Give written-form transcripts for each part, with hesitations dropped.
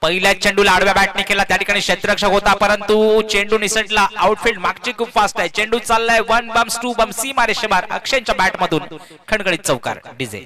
पहिल्या चेंडूला आडव्या बॅटने केला, त्या ठिकाणी क्षेत्ररक्षक होता परंतु चेंडू निसटला. आउटफील्ड मागची खूप फास्ट आहे. चेंडू चाललाय 1 बम्स 2 बम्स सीमा रेषेबार. अक्षयच्या बॅट मधून खणखणीत चौकार. डीजे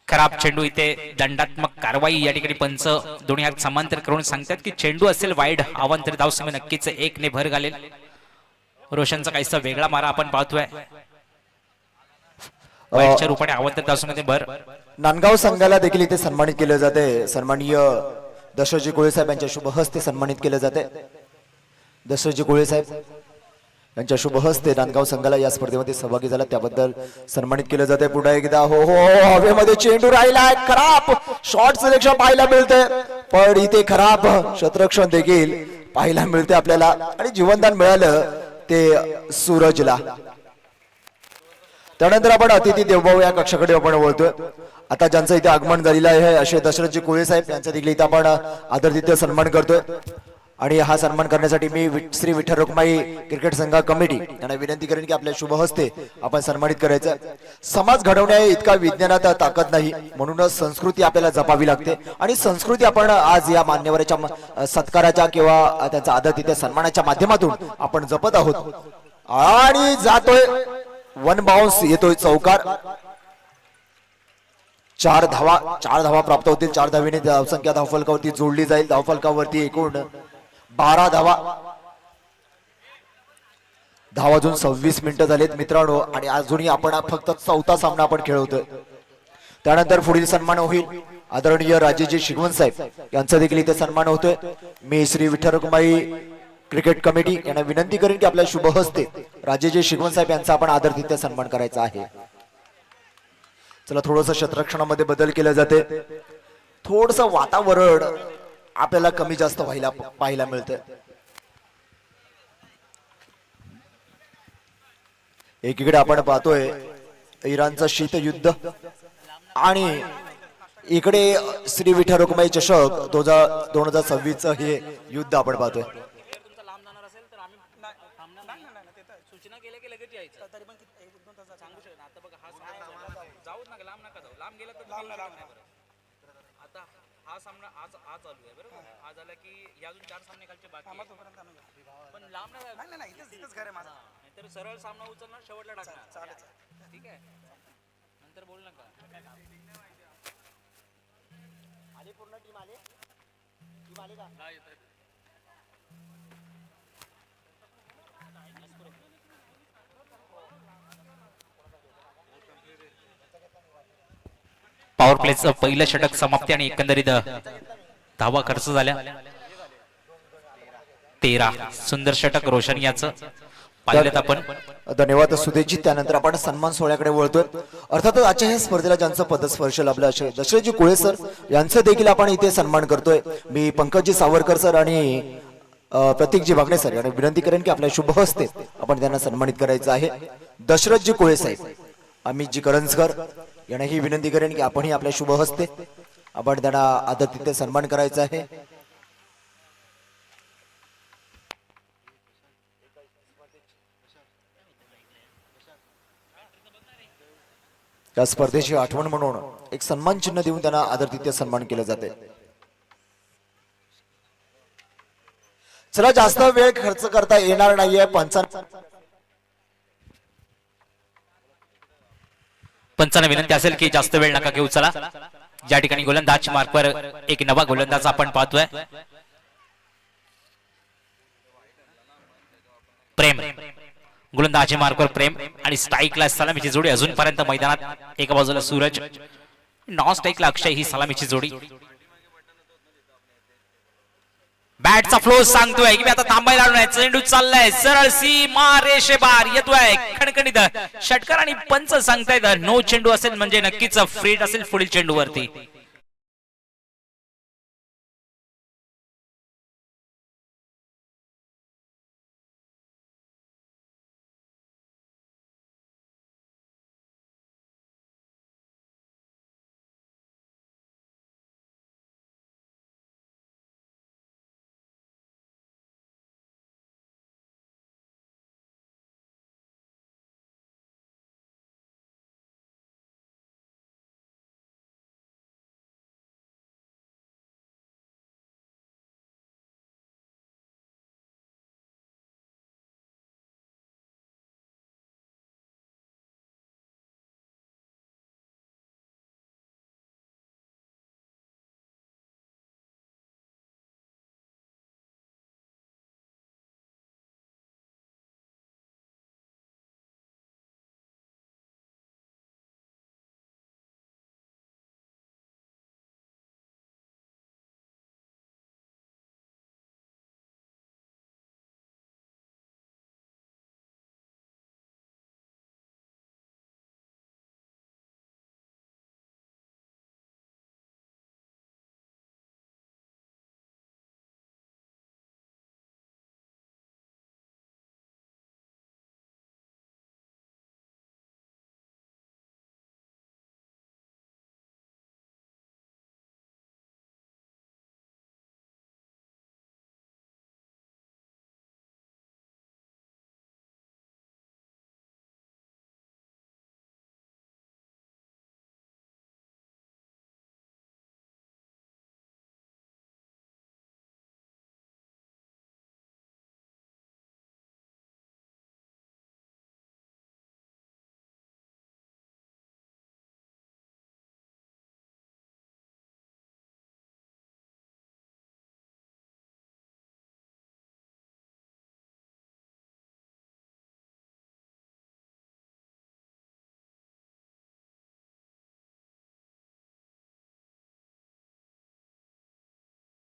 खराब चेंडू. इथे दंडात्मक कारवाई या ठिकाणी पंच दोन्ही हात समांतर करून सांगतात की चेंडू असेल वाईड अवांतर धावसंख्या नक्कीच 1 ने भर घालेल. रोशनचा काहीसा वेगळा मारा आपण पाहतोय. वाईडच्या रूपाने अवांतर धावसंख्येमध्ये भर. नांदगाव संघाला देखील इथे सन्मानित केले जाते. सन्माननीय दशरथजी कोळे साहेब यांच्या शुभ हस्ते सन्मानित केले जाते. दशरथजी कोळे साहेब यांच्या शुभ हस्ते नांदगाव संघाला या स्पर्धेमध्ये सहभागी झाला त्याबद्दल सन्मानित केले जाते. पुन्हा एकदा हो हो हवेमध्ये चेंडू राहिलाय. खराब शॉर्ट सिलेक्शन पाहायला मिळते, पण इथे खराब क्षेत्ररक्षण देखील पाहायला मिळते आपल्याला आणि जीवनदान मिळालं ते सूरजला. त्यानंतर आपण अतिथी देवभाव या कक्षाकडे आपण वळतोय. आता ज्यांचं इथे आगमन झालेलं आहे असे दशरथजी कोळे साहेब यांचा देखील इथे आपण आदरातिथ्य सन्मान करतोय. आणि हा सन्मान करण्यासाठी मी श्री विठ्ठल रुक्माई क्रिकेट संघ कमिटी यांना विनंती करेन की आपल्या शुभ हस्ते आपण सन्मानित करायचं. समाज घडवण्या इतका विज्ञानात ताकद नाही, म्हणूनच संस्कृती आपल्याला जपावी लागते आणि संस्कृती आपण आज या मान्यवराच्या सत्काराच्या किंवा त्यांचा आदरातिथ्य सन्मानाच्या माध्यमातून आपण जपत आहोत. आणि जातोय 1 बाउन्स येतोय चौकार. 4 धावा प्राप्त होतील. 4 धावेने धावसंख्या धावफलकावरती जोडली जाईल. धावफलकावरती एकूण 12 धावा. वाजून 26 मिनिटं झालेत मित्रांनो आणि अजूनही आपण फक्त 4था सामना आपण खेळवतोय. त्यानंतर पुढील सन्मान होईल आदरणीय राजेजी शिगवण साहेब यांचा देखील इथे सन्मान होतोय. मी श्री विठ्ठल रुक्माई क्रिकेट कमिटी यांना विनंती करेन की आपल्या शुभ हस्ते राजेजी शिगवण साहेब यांचा आपण आदरातिथ्य सन्मान करायचा आहे. चला थोडंसं क्षेत्ररक्षणामध्ये बदल केले जाते. थोडंसं वातावरण आपल्याला कमी जास्त व्हायला पाहायला मिळतं. एकीकडे आपण पाहतोय इराणचं शीतयुद्ध आणि इकडे श्री विठ्ठल रुक्माई चषक 2026 हे युद्ध आपण पाहतोय. हा सामना आज चालू आहे बरोबर. आज आला की या अजून 4 सामने खालचे बाकी आहे. पण लांब नाही इथेच घर आहे माझा. नाहीतर सरळ सामना उचलणार शेवटला टाकणार. चालेल ठीक आहे. नंतर बोल नका. आली पूर्ण टीम आली का? पॉवर प्लेचं पहिलं षटक समाप्ती आणि एकंदरीत धावा खर्च झाल्या 13. सुंदर षटक रोशन याचं पाहिलं आपण. धन्यवाद सुदेशजी. त्यानंतर आपण सन्मान सोहळ्याकडे वळतोय. अर्थातच आजच्या ह्या स्पर्धेला ज्यांचं पदस्पर्श लाभलं असे दशरथजी कोळे सर यांचं देखील आपण इथे सन्मान करतोय. मी पंकजजी सावरकर सर आणि प्रतीकजी भागणे सर यांना विनंती करेन की आपल्या शुभ हस्ते आपण त्यांना सन्मानित करायचं आहे. दशरथजी कोळे साहेब, अमितजी करंजकर यांना ही विनंती करेन की आपणही आपल्या शुभ हस्ते आपण त्यांना आदरातिथ्य सन्मान करायचा आहे. या स्पर्धेची आठवण म्हणून एक सन्मान चिन्ह देऊन त्यांना आदरातिथ्य सन्मान केले जाते. चला जास्त वेळ खर्च करता येणार नाहीये. पंचांना विनंती असेल की जास्त वेळ नका घेऊ. चला ज्या ठिकाणी गोलंदाज मार्कवर एक नवा गोलंदाज आपण पाहतोय, प्रेम. गोलंदाजी मार्कवर प्रेम आणि स्ट्राईकला सलामीची जोडी अजूनपर्यंत मैदानात. एका बाजूला सूरज, नॉन स्ट्राईकला अक्षय, ही सलामीची जोडी. बॅटचा फ्लो सांगतोय की आता थांबायला आलोय. चेंडू चाललाय सरळ सीमा रेषेबार येतोय खणखणीत षटकार आणि पंच सांगतायत नो चेंडू असेल म्हणजे नक्कीच फ्रीड असेल पुढील चेंडूवरती.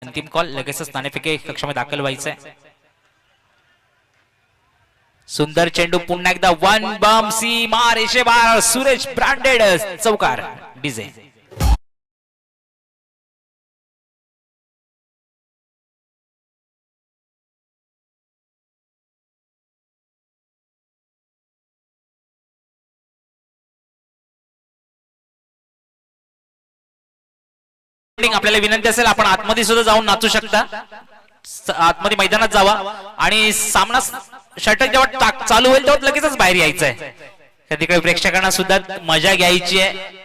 अंतिम कॉल, लगेचच नाणेफेके कक्षामध्ये दाखल व्हायचंय. सुंदर चेंडू पुन्हा एकदा वन बम सीमा रेषेबार सुरेश ब्रँडेड चौकार डीजे. आपल्याला विनंती असेल आपण आतमध्ये सुद्धा जाऊन नाचू शकता. आतमध्ये मैदानात जावा आणि सामना षटक जेव्हा चालू होईल तेव्हा लगेचच बाहेर यायचंय. तिकडे प्रेक्षकांना सुद्धा मजा घ्यायची आहे.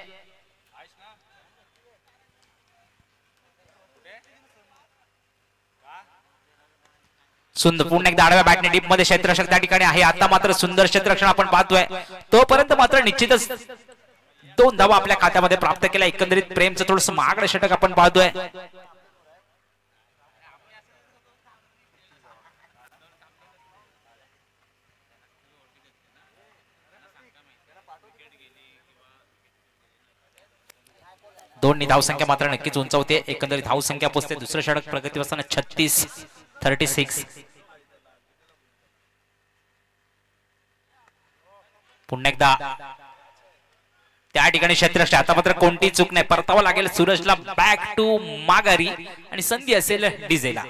सुंदर पुन्हा एकदा आडव्या बॅटने डीप मध्ये क्षेत्ररक्षक त्या ठिकाणी आहे. आता मात्र सुंदर क्षेत्ररक्षण आपण पाहतोय. तोपर्यंत मात्र निश्चितच 2 धावा आपल्या खात्यामध्ये प्राप्त केल्या. एकंदरीत प्रेमचं थोडस महागडं षटक आपण पाहतोय. दोन्ही धावसंख्या मात्र नक्कीच उंचावते. एकंदरीत धावसंख्या पोहोचते. दुसरं षटक प्रगती असताना 36-36. पुन्हा एकदा त्या ठिकाणी क्षेत्ररक्षक. आता मात्र कोणती चूक नाही, परतावं लागेल सूरजला बॅक टू माघारी आणि संधी असेल डीजेला.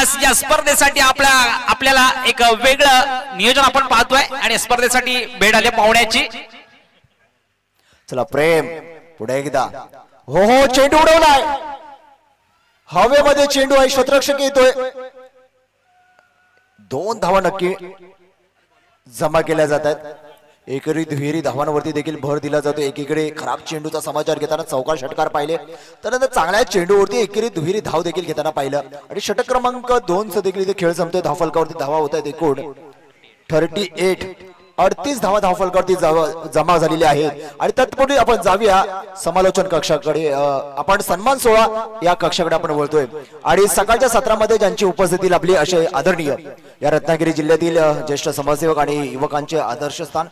खास या स्पर्धेसाठी आपल्याला एक वेगळं नियोजन आपण पाहतोय आणि स्पर्धेसाठी भेट आली पाहुण्याची. चला प्रेम पुढे एकदा. हो चेंडू उडवलाय हवेमध्ये, चेंडू आहे, क्षेत्ररक्षक येतोय. 2 धावा नक्की जमा केल्या जात आहेत. एकेरी दुहेरी धावांवरती देखील भर दिला जातो. एकीकडे खराब चेंडूचा समाचार घेताना चौकार षटकार पाहिले, त्यानंतर चांगल्या चेंडूवरती एकेरी दुहेरी धाव देखील घेताना पाहिलं आणि षटक क्रमांक 2 च देखील इथे खेळ संपतोय. धावफलकावरती धावा होत आहेत एकूण 38 धावा धावफलकावरती जमा झालेल्या आहेत. आणि तत्पूर्वी आपण जाऊया समालोचन कक्षाकडे. आपण सन्मान सोहळा या कक्षाकडे आपण बोलतोय आणि सकाळच्या सत्रामध्ये ज्यांची उपस्थिती लाभली असे आदरणीय या रत्नागिरी जिल्ह्यातील ज्येष्ठ समाजसेवक आणि युवकांचे आदर्शस्थान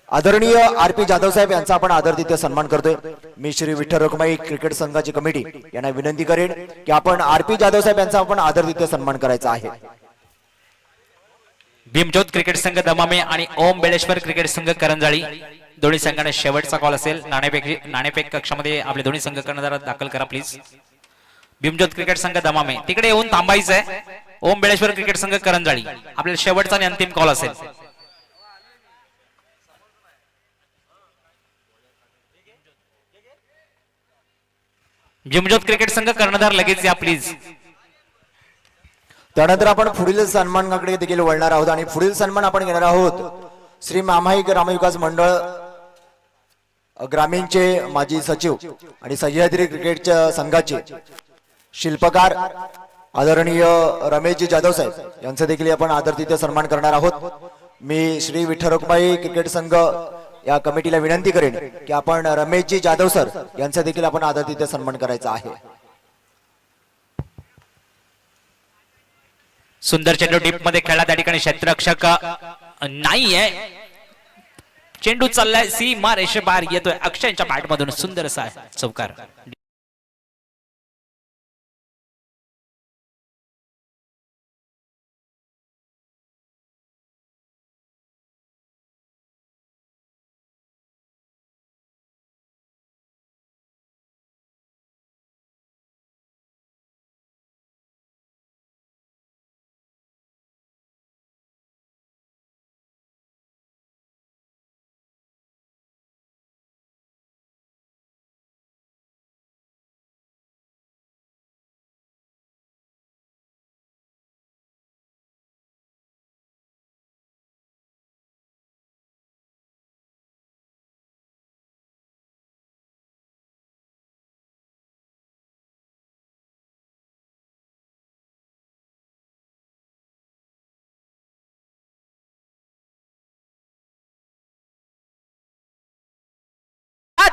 आदरणीय RP जाधव साहेब यांचा आपण आदरातिथ्य सन्मान करतोय. मी श्री विठ्ठल रखुमाई क्रिकेट संघाची कमिटी यांना विनंती करेन की आपण RP जाधव साहेब यांचा आपण आदरातिथ्य सन्मान करायचा आहे. भीमज्योत क्रिकेट संघ दमामे आणि ओम बेळेश्वर क्रिकेट संघ करंजाळी दोन्ही संघांना शेवटचा कॉल असेल. नाणेफेक कक्षामध्ये आपले दोन्ही संघ कर्णधार दाखल करा प्लीज. भीमज्योत क्रिकेट संघ दमामे तिकडे येऊन थांबायचं आहे. ओम बेळेश्वर क्रिकेट संघ करंजाळी आपल्याला शेवटचा आणि अंतिम कॉल असेल. भीमज्योत क्रिकेट संघ कर्णधार लगेच या प्लीज. त्यानंतर आपण पुढील सन्मानाकडे देखील वळणार आहोत आणि पुढील सन्मान आपण घेणार आहोत श्री मामाई ग्रामविकास मंडळ ग्रामीणचे माजी सचिव आणि सह्याद्री क्रिकेटच्या संघाचे शिल्पकार आदरणीय रमेशजी जाधव साहेब यांचा देखील आपण आदरातिथ्य सन्मान करणार आहोत. मी श्री विठ्ठल रखुमाई क्रिकेट संघ या कमिटीला विनंती करेन की आपण रमेशजी जाधव सर यांचा देखील आपण आदरातिथ्य सन्मान करायचा आहे. सुंदर चेंडू डीप मध्ये खेळला, त्या ठिकाणी क्षेत्ररक्षक नाहीये. चेंडू चाललाय सीमा रेषेबाहेर येतोय. अक्षयच्या बॅट मधून सुंदर असा चौकार.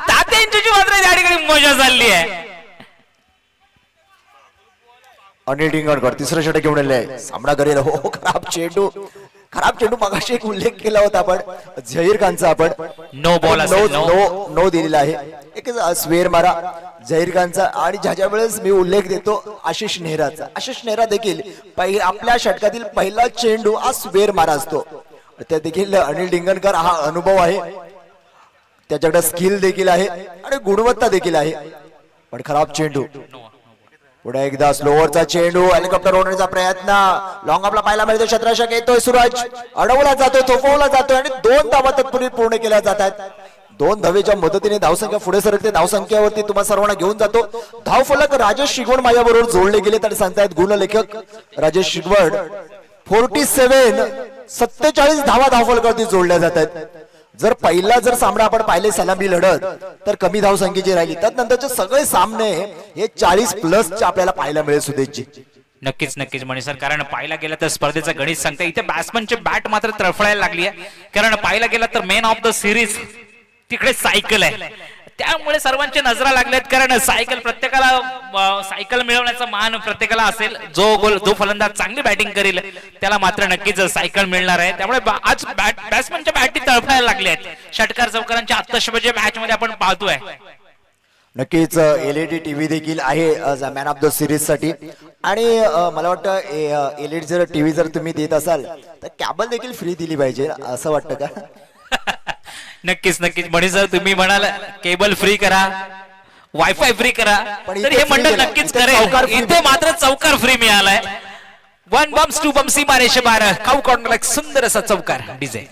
तात्यांची मात्र त्या ठिकाणी मजा चालली आहे. अनिल टिंगणकर तिसरं षटक घेऊन आले. सामना करेल. हो खराब चेंडू मगाशी एक उल्लेख केला होता आपण झहीर खानचा. आपण नो बॉल असेल. नो दिलेला आहे. एक स्वेर मारा झहीर खानचा आणि ज्याच्या वेळेस मी उल्लेख देतो आशिष नेहराचा. आशिष नेहरा देखील आपल्या षटकातील पहिला चेंडू हा स्वेर मारा असतो. त्या देखील अनिल टिंगणकर हा अनुभव आहे, त्याच्याकडे स्किल देखील आहे आणि गुणवत्ता देखील आहे. पण खराब चेंडू. पुढे एकदा स्लोवरचा चेंडू हेलिकॉप्टर ओढण्याचा प्रयत्न लॉंग आपला पाहायला मिळतो. क्षेत्ररक्षक येतोय सूरज, अडवला जातोय, थोपवला जातोय आणि 2 धावा तत्पूर्वी पूर्ण केल्या जातात. 2 धावेच्या मदतीने धावसंख्या पुढे सरकते. धावसंख्येवरती तुम्हा सर्वांना घेऊन जातो. धावफलक राजेश शिगवण माझ्याबरोबर जोडले गेले तर सांगतायत गुणलेखक राजेश शिगवण. 47 धावा धावफलकावरती जोडल्या जातात. जर सामना आपण पाहिले सलामी लढत तर कमी धावसंख्येची राहिली. त्यानंतरचे सगळे सामने हे 40+ आपल्याला पाहायला मिळेल. सुदेशजी नक्कीच मणी सर, कारण पाहायला गेलं तर स्पर्धेचं गणित सांगतं इथे बॅट्समनची बॅट मात्र तळफळायला लागली आहे. कारण पाहायला गेलं तर मेन ऑफ द सिरीज तिकडे सायकल आहे, त्यामुळे सर्वांची नजरा लागल्यात. कारण सायकल मिळवण्याचा मान प्रत्येकाला असेल. जो फलंदाज चांगली बॅटिंग करेल त्याला मात्र नक्कीच सायकल मिळणार आहे. त्यामुळे आज बॅट्समनच्या बॅटी तळफळायला लागल्या आहेत. षटकार चौकारांच्या आत्ताशेवटच्या मॅच मध्ये आपण पाहतोय. नक्कीच LED टीव्ही देखील आहे मॅन ऑफ द सिरीज साठी. आणि मला वाटतं LED जर टीव्ही जर तुम्ही देत असाल तर कॅबल देखील फ्री दिली पाहिजे असं वाटतं का? नक्कीच मणी सर, तुम्ही म्हणाल केबल फ्री करा, वायफाय फ्री करा, तर हे मंडळ नक्कीच करेल. इथे मात्र चौकार फ्री मिळालाय. वन बम्स टू बम्सी बारेशे बारा काऊ कॉर्नरला एक सुंदर असा चौकार डीजे.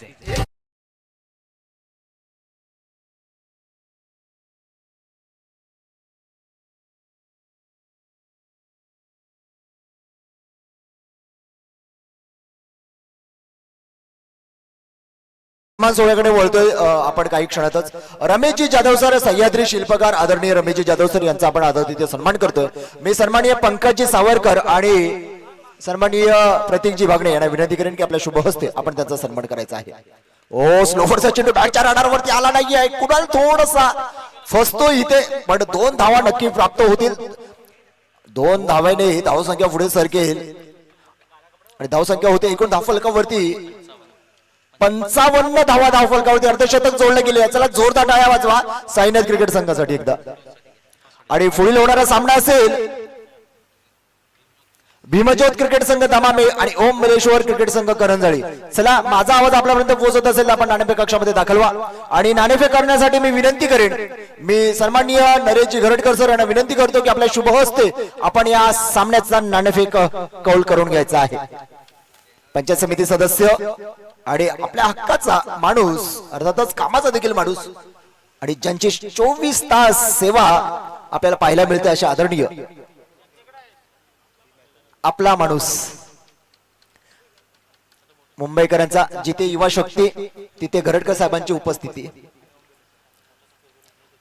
सन्मान सोहळ्याकडे वळतोय आपण काही क्षणातच. रमेशजी जाधव सर, सह्याद्री शिल्पकार आदरणीय रमेशजी जाधव सर यांचा आपण आदरातिथ्य सन्मान करतोय. मी सन्माननीय पंकजी सावरकर आणि सन्माननीय प्रतीकजी भागणे यांना विनंती करेन की आपल्या शुभ हस्ते आपण त्यांचा सन्मान करायचा आहे. ओ स्लोफरचा चेंडू बॅटच्या रडारवरती आला नाहीये. कुणाल थोडासा फसतो इथे, पण 2 धावा नक्की प्राप्त होतील. 2 धाव्याने धावसंख्या पुढे सरकेल आणि धावसंख्या होते एकूण धावफलकावरती 55 धावा धावफलकावरती. अर्धशतक जोडले गेले. चला जोरदार टाळ्या वाजवा साईनाथ क्रिकेट संघासाठी एकदा. आणि पुढील होणारा सामना असेल भीमज्योत क्रिकेट संघ दमामे आणि ओम मलेश्वर क्रिकेट संघ करंजाळी. चला माझा आवाज आपल्यापर्यंत पोहोचत असेल आपण नाणेफेक कक्षामध्ये दाखल व्हा. आणि नाणेफेक करण्यासाठी मी विनंती करेन, मी सन्माननीय नरेशजी घरटकर सर यांना विनंती करतो की आपल्या शुभ हस्ते आपण या सामन्याचा नाणेफेक कौल करून घ्यायचा आहे. पंचायत समिती सदस्य आणि आपल्या हक्काचा माणूस, अर्थातच कामाचा देखील माणूस आणि ज्यांची 24 तास सेवा आपल्याला पाहायला मिळते अशा आदरणीय आपला माणूस, मुंबईकरांचा जिथे युवा शक्ती तिथे घरटकर साहेबांची उपस्थिती.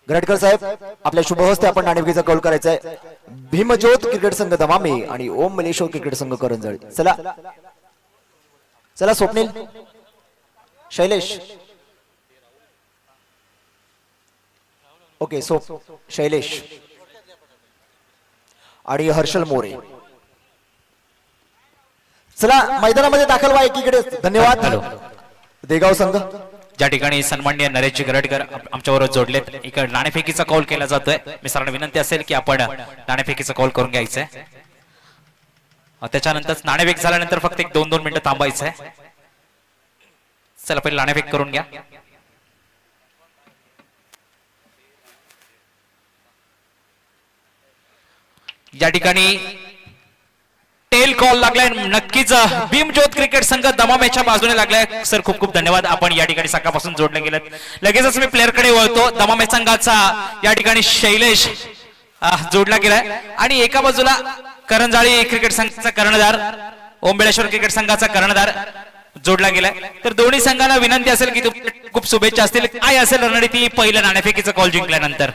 घरटकर साहेब आपल्या शुभ हस्ते आपण नाणेफेकीचा कौल करायचा आहे. भीमज्योत क्रिकेट संघ दमामे आणि ओम मलेश्वर क्रिकेट संघ करंजाळी. चला चला स्वप्नील, शैलेश, ओके शैलेश आणि हर्षल मोरे. चला मैदानामध्ये दाखल व्हा एकीकडे. धन्यवाद. देगाव संघ ज्या ठिकाणी सन्माननीय नरेशजी गरडकर आमच्याबरोबर जोडलेत, इकडे नाणेफेकीचा कौल केला जातोय. मी सरांना विनंती असेल की आपण नाणेफेकीचा कौल करून घ्यायचंय. त्याच्यानंतर नाणेफेक झाल्यानंतर फक्त 1-2 मिनिटं थांबायचंय. चला पहिले नाणेफेक करून घ्या. या ठिकाणी टेल कॉल लागलाय. नक्कीच भीमज्योत क्रिकेट संघ दमामेच्या बाजूने लागलाय. सर खूप खूप धन्यवाद, आपण या ठिकाणी सकाळपासून जोडले गेलेत. लगेचच मी प्लेअरकडे वळतो. दमामे संघाचा या ठिकाणी शैलेश जोडला गेलाय आणि एका बाजूला करंजाळी क्रिकेट संघाचा कर्णधार, ओंबेळेश्वर क्रिकेट संघाचा कर्णधार जोडला गेलाय. तर दोन्ही संघांना विनंती असेल की खूप शुभेच्छा असतील. काय असेल रणनीती पहिल्या नाणेफेकीचा कॉल जिंकल्यानंतर?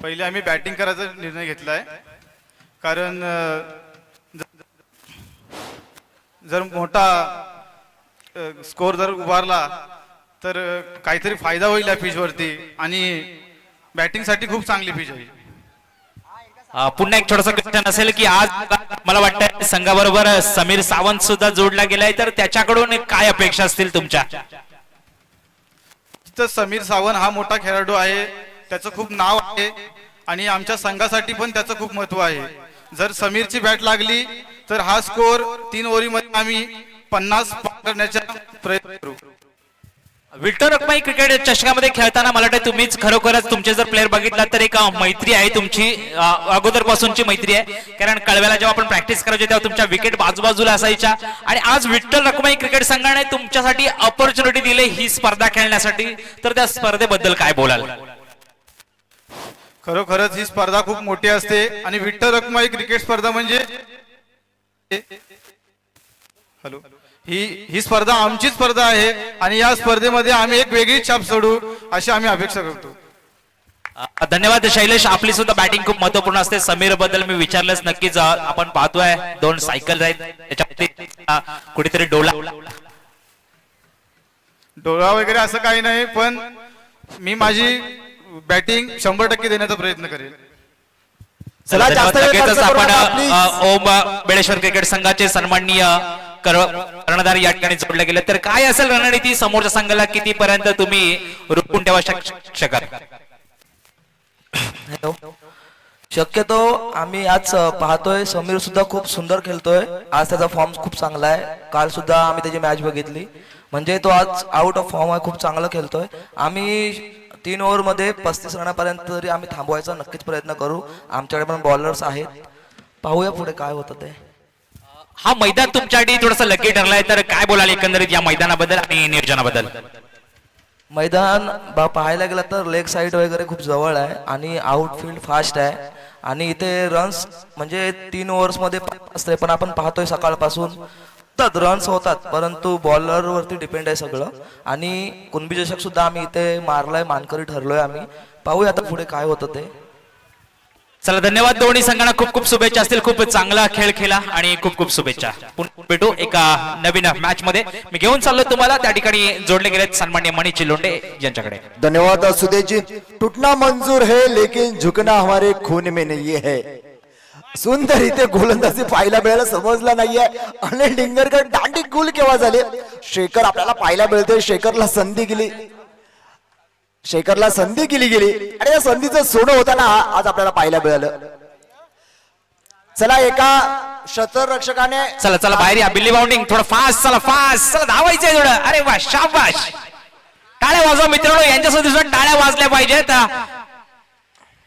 पहिले आम्ही बॅटिंग करायचा निर्णय घेतलाय, कारण जर मोठा स्कोर जर उभारला तर काहीतरी फायदा होईल या पिच वरती आणि बॅटिंग साठी खूप चांगली पिच आहे. पुन्हा एक छोटासा क्वेश्चन असेल की आज मला वाटतं संघाबरोबर समीर सावंत सुद्धा जोडला गेलाय, तर त्याच्याकडून काय अपेक्षा असतील तुमच्या? तर समीर सावंत हा मोठा खेळाडू आहे, त्याचं खूप नाव आहे आणि आमच्या संघासाठी पण त्याचं खूप महत्व आहे. जर समीरची बॅट लागली तर हा स्कोर 3 ओव्हरमध्ये आम्ही 50 करण्याचा प्रयत्न करू. विठ्ठल रखुमाई क्रिकेट चषकामध्ये खेळताना मला वाटतं तुम्हीच खरोखरच तुमचे जर प्लेअर बघितला तर एक मैत्री आहे तुमची, अगोदरपासूनची मैत्री आहे. कारण कळव्याला जेव्हा आपण प्रॅक्टिस करायचो तेव्हा तुमच्या विकेट बाजूबाजूला असायच्या आणि आज विठ्ठल रखुमाई क्रिकेट संघाने तुमच्यासाठी ऑपॉर्च्युनिटी दिली ही स्पर्धा खेळण्यासाठी, तर त्या स्पर्धेबद्दल काय बोलाल? खरोखरच ही स्पर्धा खूप मोठी असते आणि विठ्ठल रखुमाई क्रिकेट स्पर्धा म्हणजे ही स्पर्धा आमची स्पर्धा आहे आणि या स्पर्धेमध्ये आम्ही एक वेगळी छाप सोडू अशी आम्ही अपेक्षा करतो. धन्यवाद शैलेश, आपली सुद्धा बॅटिंग खूप महत्वपूर्ण असते. समीर बद्दल मी विचारलंच, नक्कीच आपण पाहतोय 2 सायकल आहेत त्याच्यामध्ये कुठेतरी डोळा वगैरे असं काही नाही, पण मी माझी बॅटिंग 100% देण्याचा प्रयत्न करेल. चला जास्त वेळ खर्च करू आपण नका, please. ओम बेळेश्वर क्रिकेट संघाचे सन्माननीय कर्णधार या ठिकाणी जोडले गेले, तर काय असेल रणनीती? समोरच्या संघाला किती पर्यंत तुम्ही रोखून ठेवा शकाल? शक्यतो आम्ही आज पाहतोय समीर सुद्धा खूप सुंदर खेळतोय. आज त्याचा फॉर्म खूप चांगला आहे. काल सुद्धा आम्ही त्याची मॅच बघितली, म्हणजे तो आज आउट ऑफ फॉर्म आहे, खूप चांगला खेळतोय. आम्ही 3 ओव्हरमध्ये 35 रनापर्यंत तरी आम्ही थांबवायचा नक्कीच प्रयत्न करू. आमच्याकडे पण बॉलर्स आहेत पाहूया पुढे काय होतं ते. हा मैदान तुमच्यासाठी थोडस लकी ठरलाय, तर काय बोलाल एकंदरीत या मैदानाबद्दल आणि नियोजनाबद्दल? मैदान पाहायला गेलं तर लेग साईड वगैरे खूप जवळ आहे आणि आउटफील्ड फास्ट आहे आणि इथे रन्स म्हणजे 3 ओव्हर्समध्ये असते, पण आपण पाहतोय सकाळपासून रन्स होतात, परंतु बॉलरवरती डिपेंड आहे सगळं. आणि कुणबी चषक सुद्धा आम्ही इथे मारलाय, मानकरी ठरलोय आम्ही. पाहूया आता पुढे काय होतं ते. चला, धन्यवाद. दोन्ही संघांना खूप खूप शुभेच्छा असतील. खूप चांगला खेळ खेळा आणि खूप खूप शुभेच्छा. पुन्हा भेटू एका नवीन मॅच मध्ये. मी घेऊन चाललो तुम्हाला त्या ठिकाणी जोडले गेलेत सन्माननीय मनीष चिलोंडे यांच्याकडे. धन्यवाद सुदेश जी. टूटना मंजूर है लेकिन झुकना हमारे खून में नहीं है. सुंदर इथे गोलंदाजी पाहायला मिळायला समजला नाहीये. अनिल डिंगरकर दांडी गुल केव्हा झाले. शेखर आपल्याला पाहायला मिळते. शेखरला संधी गेली आणि या संधीचं सोनं होताना आज आपल्याला पाहायला मिळालं. चला, एका शतरक्षकाने चला चला बाहेर या. बिल्ली बाउंडिंग थोडं फास्ट. चला फास्ट. चला धावायचंय थोडं. अरे वा, शाबाश. टाळ्या वाजवा मित्रांनो. यांच्यासोबत टाळ्या वाजल्या पाहिजेत.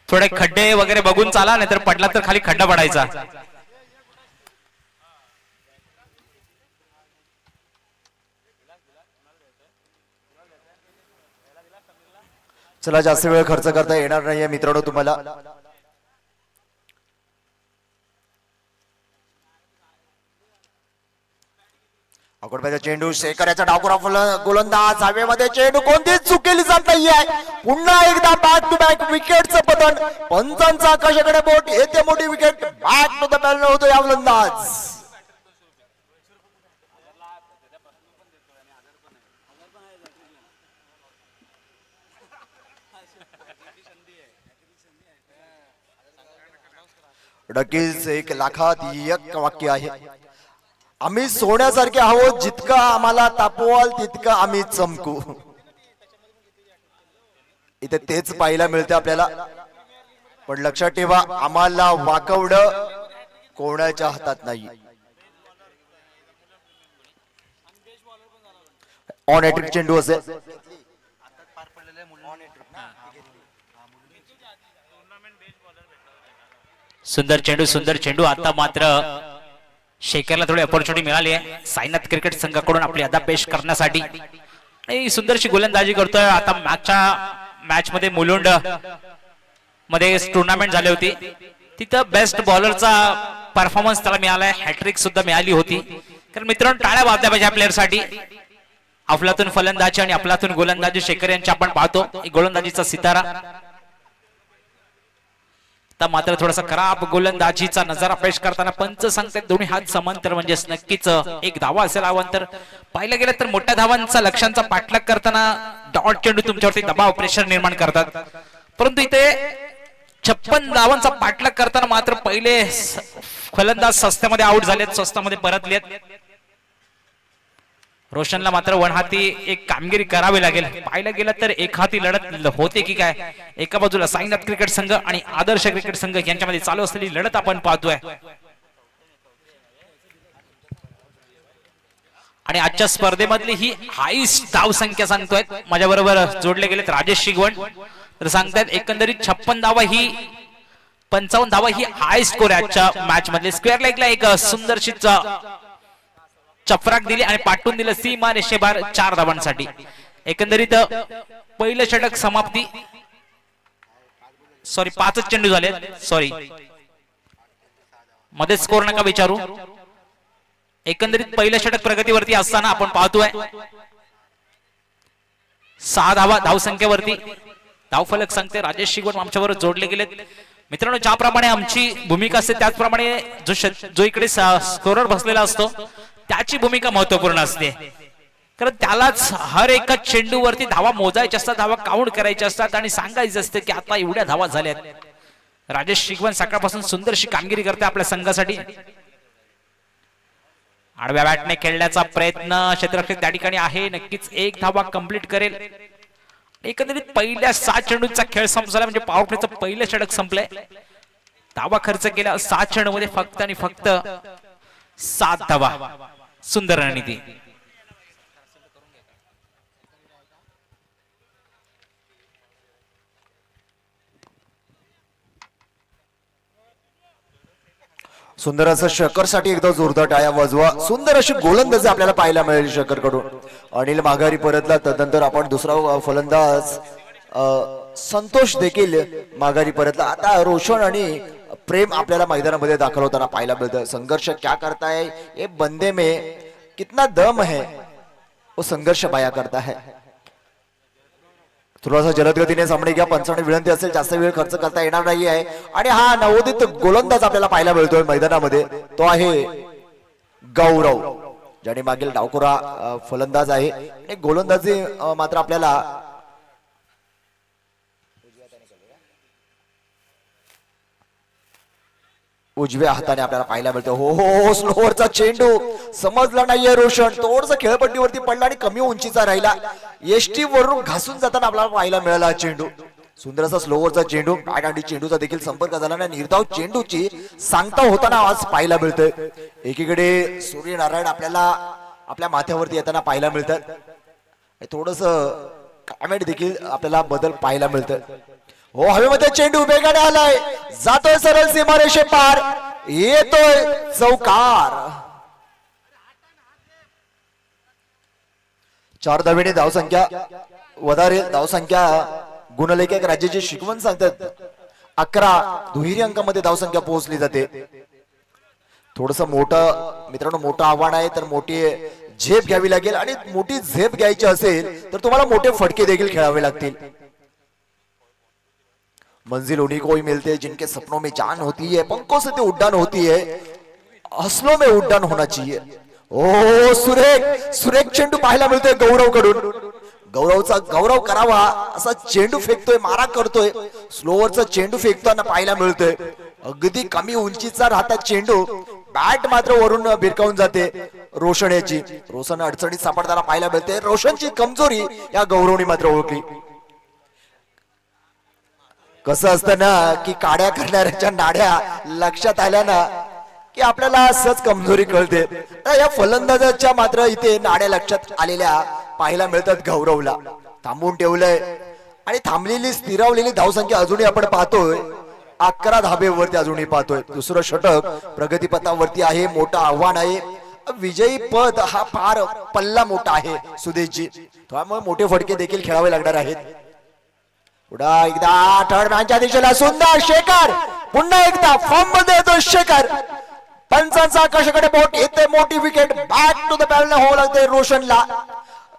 थोडे खड्डे वगैरे बघून चाला, नाहीतर पडला तर खाली खड्डा पडायचा. चला, जास्त वेळ खर्च करता येणार नाहीये मित्रांनो तुम्हाला. अकोटप्याचा चेंडू. शेखर याचा डावखुरा गोलंदाज. हवेमध्ये चेंडू. कोणतीच चूक केली जात नाहीये. पुन्हा एकदा बॅक टू बॅक विकेटचं पतन. पंचांचा आकाशाकडे बोट. येते मोठी विकेट. बॅक टू द बॅल होतो या गोलंदाज. नक्कीच 1 लाखात 1 वाक्य आहे. आम्ही सोन्यासारखे आहोत. जितका आम्हाला तापवाल तितका आम्ही चमकू. इथे तेच पाहायला मिळते आपल्याला. पण लक्षात ठेवा, आम्हाला वाकवणं कोणाच्या हातात नाही. ऑन हॅट्रिक चेंडू असेल. सुंदर चेंडू, सुंदर चेंडू. आता मात्र शेखरला थोडी अपॉर्च्युनिटी मिळाली आहे साईनाथ क्रिकेट संघाकडून आपली अदा पेश करण्यासाठी. आणि सुंदरशी गोलंदाजी करतोय. आता मागच्या मॅच मध्ये मुलुंड मध्ये टुर्नामेंट झाली होती, तिथं बेस्ट बॉलरचा परफॉर्मन्स त्याला मिळालाय. हॅट्रिक सुद्धा मिळाली होती. कारण मित्रांनो, टाळ्या वाजल्या पाहिजे प्लेअर साठी. अफलातून फलंदाजी आणि अफलातून गोलंदाजी शेखर यांची आपण पाहतो. गोलंदाजीचा सितारा. मात्र थोडासा खराब गोलंदाजीचा नजारा पेश करताना पंच सांगतात दोन्ही हात समांतर, म्हणजे नक्कीच 1 धावा असेल आव्हान. पाहिलं गेलं तर मोठ्या धावांचा लक्ष्यांचा पाठलाग करताना डॉट चेंडू तुमच्यावरती दबाव प्रेशर निर्माण करतात. परंतु इथे 56 धावांचा पाठलाग करताना मात्र पहिले फलंदाज सस्त्यामध्ये आउट झालेत, स्वस्तामध्ये परतलेत. रोशनला मात्र वनहाती एक कामगिरी करावी लागेल. पाहायला गेलं तर एक हाती लढत होते की काय. एका बाजूला साईनाथ क्रिकेट संघ आणि आदर्श क्रिकेट संघ यांच्यामध्ये चालू असलेली लढत आपण पाहतोय. आणि आजच्या स्पर्धेमधली ही हाईस्ट धाव संख्या सांगतोय. माझ्या बरोबर जोडले गेलेत राजेश शिगवण, तर सांगतायत एकंदरीत 56 धावा ही 55 धावा ही हाय स्कोर आहे आजच्या मॅच मध्ये. स्क्वेअर लेगला एक सुंदरशी चपराक दिली आणि पाठवून दिलं सीमा रेषेबार 4 धावांसाठी. एकंदरीत पहिलं षटक समाप्ती. सॉरी, 5च चेंडू झाले. सॉरी, मध्ये स्कोर नका विचारू. एकंदरीत पहिलं षटक प्रगतीवरती असताना आपण पाहतोय 6 धावा धावसंख्येवरती. धावफलक सांगते राजेश शिगवण आमच्याबरोबर जोडले गेलेत. मित्रांनो, ज्याप्रमाणे आमची भूमिका असते त्याचप्रमाणे जो इकडे स्कोरर बसलेला असतो त्याची भूमिका महत्वपूर्ण असते. कारण त्यालाच हर एका चेंडूवरती धावा मोजायच्या असतात, धावा काउंट करायच्या असतात आणि सांगायचं असतं की आता एवढ्या धावा झाल्यात. राजेश शिगवण सकाळपासून सुंदरशी कामगिरी करते आपल्या संघासाठी. आडव्या बॅटने खेळण्याचा प्रयत्न क्षेत्ररक्षक त्या ठिकाणी आहे. नक्कीच 1 धावा कंप्लीट करेल. एकंदरीत पहिल्या 7 चेंडूंचा खेळ संपला, म्हणजे पॉवर प्लेचं पहिलं षटक संपलंय. धावा खर्च केला 7 चेंडूमध्ये फक्त आणि फक्त 7 धावा. सुंदर रणनीती. सुंदर असं शेखरसाठी एकदा जोरदार टाळ्या वाजवा. सुंदर अशी गोलंदाजी आपल्याला पाहायला मिळेल शेखर कडून. अनिल माघारी परतला, तदनंतर आपण दुसरा फलंदाज संतोष देखील माघारी परतला. आता रोशन आणि प्रेम आपल्याला मैदानामध्ये दाखल होताना पाहायला मिळतं. संघर्ष क्या करता है ये बंदे में कितना दम है, वो संघर्ष पाया करता है. थोडासा जलद गतीने सामने घ्या. पंचाने विनंती असेल, जास्त वेळ खर्च करता येणार नाही आहे. आणि हा नवोदित गोलंदाज आपल्याला पाहायला मिळतोय मैदानामध्ये, तो आहे गौरव, ज्याने मागील डावखुरा फलंदाज आहे. आणि गोलंदाजी मात्र आपल्याला उजव्या हाताने आपल्याला पाहायला मिळतं. हो हो, स्लोवरचा चेंडू समजला नाहीये रोशन, थोडस खेळपट्टीवरती पडला आणि कमी उंचीचा राहिला. एसटी वरून घासून जाताना आपल्याला पाहायला मिळाला हा चेंडू. सुंदर असा स्लोवरचा चेंडू, बॅट आणि चेंडूचा देखील संपर्क झाला नाही. निर्धाव चेंडूची सांगता होताना आज पाहायला मिळतंय. एकीकडे सूर्यनारायण आपल्याला आपल्या माथ्यावरती येताना पाहायला मिळतात. थोडस क्लायमेट देखील आपल्याला बदल पाहायला मिळतं. हो, हवेमध्ये चेंडू वेगाने आलाय, जातोय सरळ सीमारेषे पार, येतोय चौकार. 4 धावेने धावसंख्या वधारे. धावसंख्या गुणलेखक राज्याची शिकवण सांगतात 11 दुहेरी अंकामध्ये धावसंख्या पोहोचली जाते. थोडस मोठं मित्रांनो, मोठं आव्हान आहे, तर मोठी झेप घ्यावी लागेल. आणि मोठी झेप घ्यायची असेल तर तुम्हाला मोठे फटके देखील खेळावे लागतील. मंजिल उन्हीं को ही मिलते जिनके सपनों में जान होती है, पंखों से तो उड्डाण होती है, हौसलों में उड्डाण होना चाहिए. ओ सुरेख सुरेख चेंडू पाहायला मिळतोय गौरव कडून. गौरवचा गौरव करावा असा चेंडू फेकतोय, मारा करतोय. स्लोवरचा चेंडू फेकताना पाहायला मिळतोय. अगदी कमी उंचीचा राहता चेंडू, बॅट मात्र वरून भिरकावून जाते रोशन याची. रोशन अडचणीत सापडताना पाहायला मिळते. रोशनची कमजोरी या गौरवने मात्र ओळखली. कसं असतं ना की काड्या करणाऱ्याच्या नाड्या लक्षात आल्या ना की आपल्याला असंच कमजोरी कळते. या फलंदाजाच्या मात्र इथे नाड्या लक्षात आलेल्या पाहायला मिळतात गौरवला. थांबून ठेवलंय आणि थांबलेली स्थिरावलेली धावसंख्या अजूनही आपण पाहतोय 11 धाबेवरती अजूनही पाहतोय. दुसरं षटक प्रगतीपथावरती आहे. मोठं आव्हान आहे. विजयी पद हा फार पल्ला मोठा आहे सुदेशजी, त्यामुळे मोठे फटके देखील खेळावे लागणार आहेत. पुन्हा एकदा थर्ड मॅनच्या दिशेला सुंदर शेखर, पुन्हा एकदा फॉर्म मध्ये येतो शेखर. पंचांचा आकाशाकडे बोट येते. मोठी विकेट बॅक टू द बॅलने होऊ लागते रोशनला.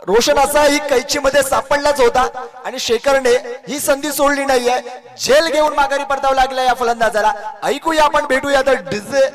रोशन असा ही कैची मध्ये सापडलाच होता आणि शेखरने ही संधी सोडली नाहीये. झेल घेऊन माघारी परतावं लागलं या फलंदाजाला. ऐकूया आपण, भेटूया तर डीजे.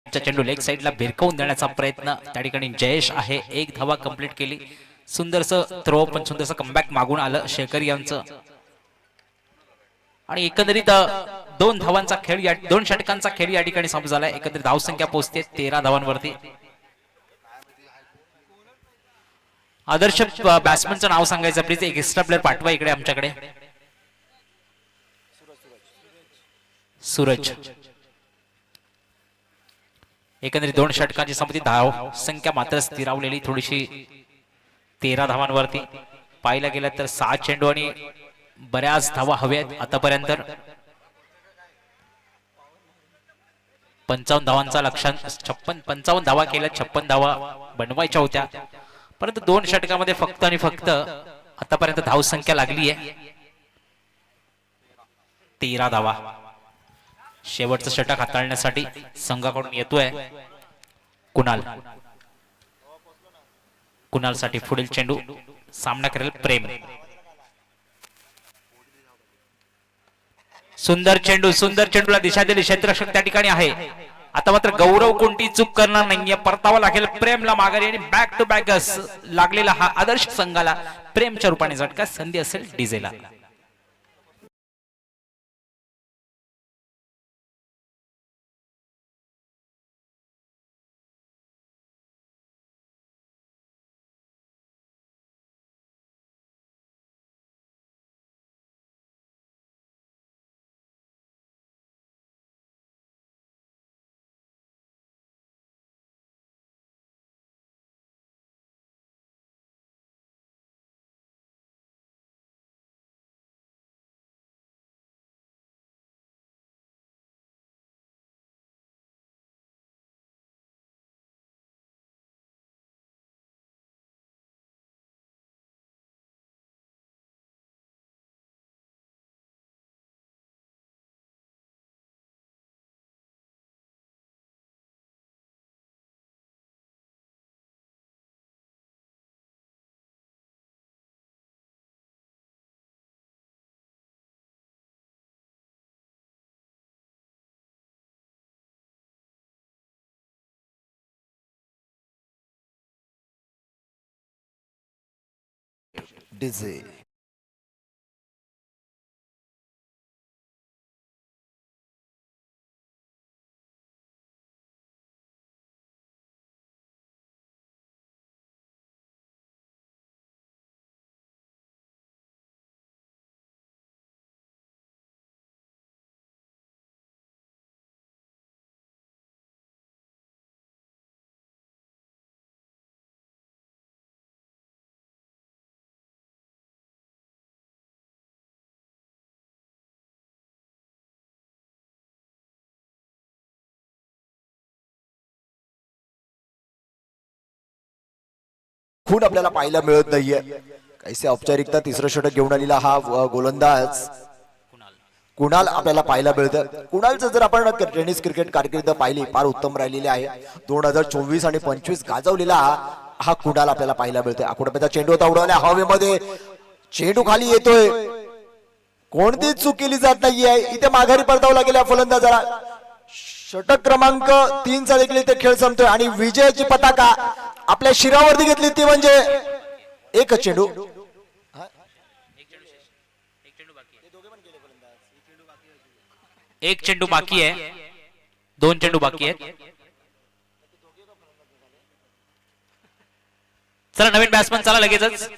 चेंडू लेग साइडला भिरकवून देण्याचा प्रयत्न त्या ठिकाणी जयेश आहे. 1 धावा कंप्लीट केली. सुंदरसं थ्रो, पण सुंदरसं कमबॅक मागून आलं शेखर यांचं. आणि एकंदरीत 2 धावांचा खेळ, 2 षटकांचा खेळ या ठिकाणी संपला झालाय. एकंदरीत धावसंख्या पोहोचते 13 धावांवरती. आदर्श बॅट्समनचं नाव सांगायचं प्लीज. एक एक्स्ट्रा प्लेअर पाठवा इकडे आमच्याकडे. सूरज. एकंदरीत 2 षटकांची संपत्ती. धाव संख्या मात्र स्थिरावलेली थोडीशी 13 धावांवरती. पाहायला गेलं तर 6 चेंडू आणि बऱ्याच धावा हव्यात आतापर्यंत. 55 धावांचा लक्ष्यात. 55 धावा केल्या, 56 धावा बनवायच्या होत्या, परंतु 2 षटकामध्ये फक्त आणि फक्त आतापर्यंत धावसंख्या लागली आहे 13 धावा. शेवटचं षटक हाताळण्यासाठी संघाकडून येतोय कुणाल. कुणालसाठी पुढील चेंडू. सामना करेल प्रेम. सुंदर चेंडू, सुंदर चेंडूला दिशा दिली क्षेत्ररक्षक त्या ठिकाणी आहे. आता मात्र गौरव कोणती चूक करणार नाहीये, परतावा लागेल प्रेमला माघारी आणि बॅक टू बॅक लागलेला हा आदर्श संघाला प्रेमच्या रूपाने झटका. संधी असेल डीजेला. डीजे खून आपल्याला पाहायला मिळत नाहीये. कैसे औपचारिकता तिसरं षटक घेऊन आलेला हा गोलंदाज कुणाल आपल्याला पाहायला मिळतं. कुणालचं जर आपण टेनिस क्रिकेट कारकीर्द पाहिली फार उत्तम राहिलेली आहे. 2024 आणि 25 गाजवलेला हा कुणाल आपल्याला पाहायला मिळतोय. आकुडपेचा चेंडू होता उडवल्या हवेमध्ये, चेंडू खाली येतोय, कोणतीच चूक केली जात नाहीये. इथे माघारी परतावं लागेल या फलंदाजाला. षटक क्रमांक 3चा देखील इथे खेळ संपतोय आणि विजयाची पताका आपल्या शिरावरती घेतली ती म्हणजे एक चेंडू. एक चेंडू बाकी आहे, 2 चेंडू बाकी आहेत. चला नवीन बॅट्समन चला लगेचच.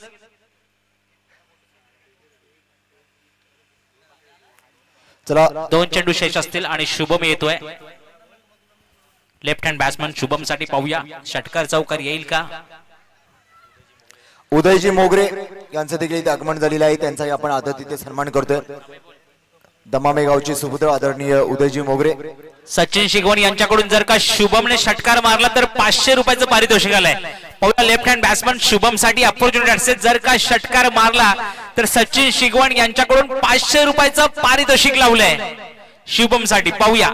चला 2 चेंडू शेष असतील आणि शुभम येतोय. लेफ्ट हँड बॅट्समन शुभम साठी पाहूया षटकार चौकार येईल का. उदयजी मोगरे यांचं देखील इथे आगमन झालेलं आहे. त्यांचाही आपण आदर तिथे सन्मान करतोय. दमामे गावचे सुपुत्र आदरणीय उदयजी मोगरे. सचिन शिगवण यांच्याकडून जर का शुभमने षटकार मारला तर 500 रुपयाचं पारितोषिक आलंय. पाहूया लेफ्ट हँड बॅट्समन शुभम साठी अपॉर्च्युनिटी असेल. जर का षटकार मारला तर सचिन शिगवण यांच्याकडून 500 रुपयाचं पारितोषिक लावलंय शुभम साठी. पाहूया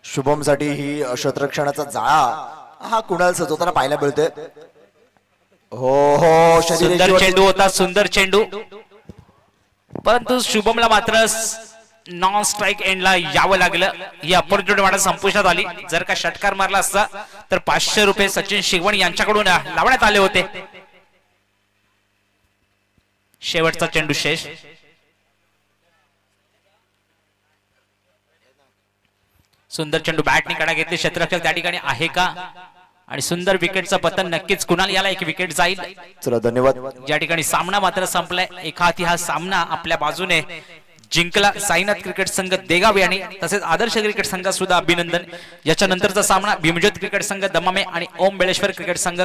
शुभम साठी ही क्षेत्ररक्षणाचा जाळा हा कुणाल सजवताना पाहायला मिळतोय. हो हो सुंदर चेंडू होता, सुंदर चेंडू, परंतु शुभमला मात्र नॉन स्ट्राईक एंडला यावं लागलं. ही अपॉर्च्युनिटी मला संपुष्टात आली. जर का षटकार मारला असता तर 500 रुपये सचिन शिगवण यांच्याकडून लावण्यात आले होते. शेवटचा चेंडू शेष. सुंदर चेंडू बॅटने कडा घेतली. क्षेत्ररक्षक त्या ठिकाणी आहे का आणि सुंदर विकेटचं पतन नक्कीच कुणाल याला एक विकेट जाईल. चला धन्यवाद. या ठिकाणी सामना मात्र संपलाय. एका हाती हा सामना आपल्या बाजूने जिंकला साईनाथ क्रिकेट संघ देगाव यांनी, तसेच आदर्श क्रिकेट संघ सुद्धा अभिनंदन. याच्या नंतरचा सामना भीमज्योत क्रिकेट संघ दमामे आणि ओम बेळेश्वर क्रिकेट संघ